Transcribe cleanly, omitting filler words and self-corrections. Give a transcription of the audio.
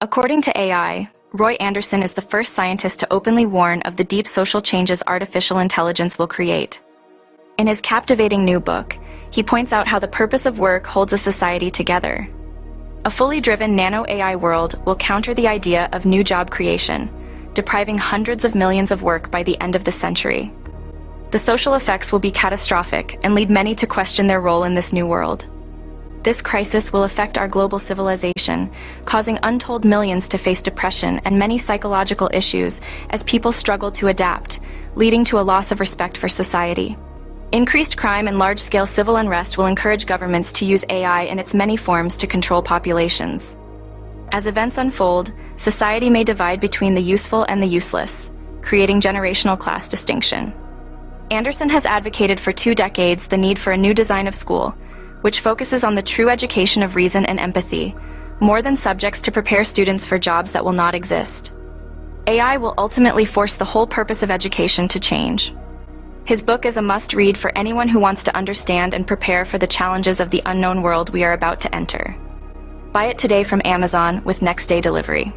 According to AI, Roy Andersen is the first scientist to openly warn of the deep social changes artificial intelligence will create. In his captivating new book, he points out how the purpose of work holds a society together. A fully driven nano-AI world will counter the idea of new job creation, depriving hundreds of millions of work by the end of the century. The social effects will be catastrophic and lead many to question their role in this new world. This crisis will affect our global civilization, causing untold millions to face depression and many psychological issues as people struggle to adapt, leading to a loss of respect for society. Increased crime and large-scale civil unrest will encourage governments to use AI in its many forms to control populations. As events unfold, society may divide between the useful and the useless, creating generational class distinction. Andersen has advocated for 2 decades the need for a new design of school, which focuses on the true education of reason and empathy, more than subjects to prepare students for jobs that will not exist. AI will ultimately force the whole purpose of education to change. His book is a must-read for anyone who wants to understand and prepare for the challenges of the unknown world we are about to enter. Buy it today from Amazon with next-day delivery.